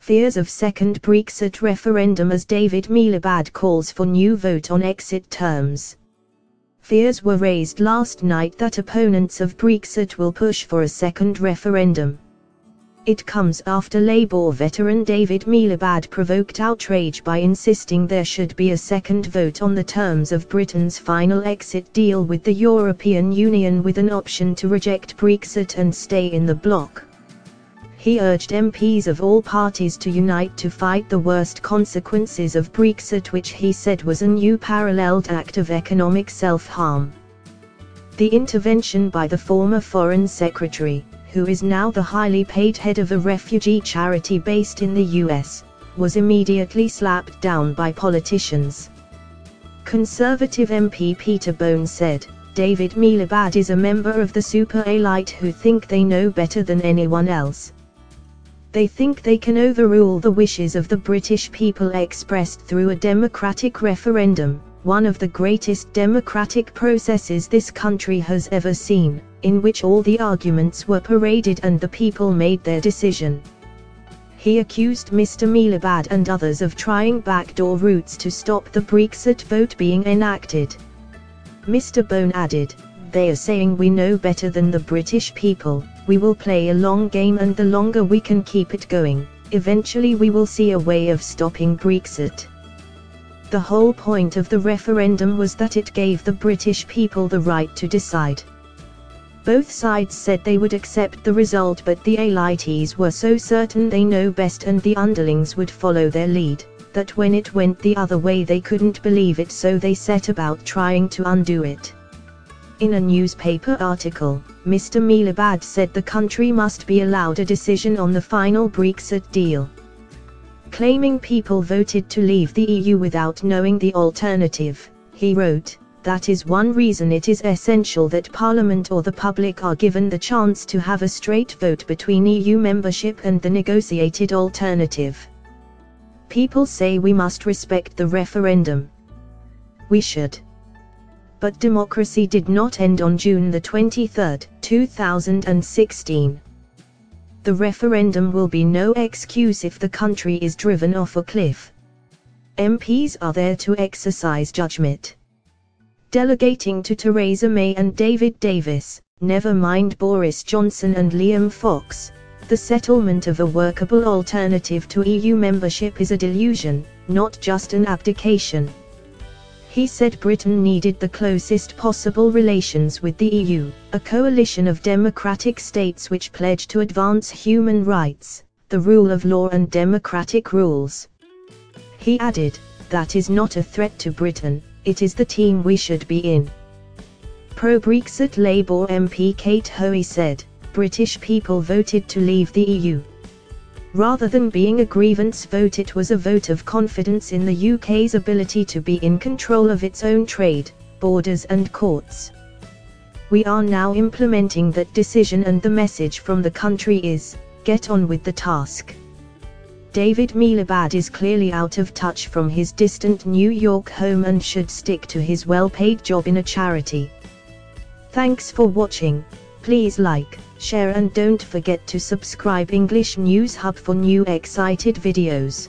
Fears of second Brexit referendum as David Miliband calls for new vote on exit terms. Fears were raised last night that opponents of Brexit will push for a second referendum. It comes after Labour veteran David Miliband provoked outrage by insisting there should be a second vote on the terms of Britain's final exit deal with the European Union, with an option to reject Brexit and stay in the bloc. He urged MPs of all parties to unite to fight the worst consequences of Brexit, which he said was a new paralleled act of economic self-harm. The intervention by the former Foreign Secretary, who is now the highly paid head of a refugee charity based in the US, was immediately slapped down by politicians. Conservative MP Peter Bone said, "David Miliband is a member of the super elite who think they know better than anyone else. They think they can overrule the wishes of the British people expressed through a democratic referendum, one of the greatest democratic processes this country has ever seen, in which all the arguments were paraded and the people made their decision." He accused Mr. Miliband and others of trying backdoor routes to stop the Brexit vote being enacted. Mr. Bone added, "They are saying we know better than the British people. We will play a long game, and the longer we can keep it going, eventually we will see a way of stopping Brexit." The whole point of the referendum was that it gave the British people the right to decide. Both sides said they would accept the result, but the elites were so certain they know best and the underlings would follow their lead, that when it went the other way they couldn't believe it, so they set about trying to undo it. In a newspaper article, Mr. Miliband said the country must be allowed a decision on the final Brexit deal. Claiming people voted to leave the EU without knowing the alternative, he wrote, "That is one reason it is essential that Parliament or the public are given the chance to have a straight vote between EU membership and the negotiated alternative. People say we must respect the referendum. We should. But democracy did not end on June the 23rd, 2016. The referendum will be no excuse if the country is driven off a cliff. MPs are there to exercise judgment. Delegating to Theresa May and David Davis, never mind Boris Johnson and Liam Fox, the settlement of a workable alternative to EU membership is a delusion, not just an abdication." He said Britain needed the closest possible relations with the EU, a coalition of democratic states which pledge to advance human rights, the rule of law and democratic rules. He added, "That is not a threat to Britain, it is the team we should be in." Pro-Brexit Labour MP Kate Hoey said, "British people voted to leave the EU. Rather than being a grievance vote, it was a vote of confidence in the UK's ability to be in control of its own trade, borders and courts. We are now implementing that decision, and the message from the country is, get on with the task." David Miliband is clearly out of touch from his distant New York home and should stick to his well-paid job in a charity. Thanks for watching. Please like, share and don't forget to subscribe English News Hub for new excited videos.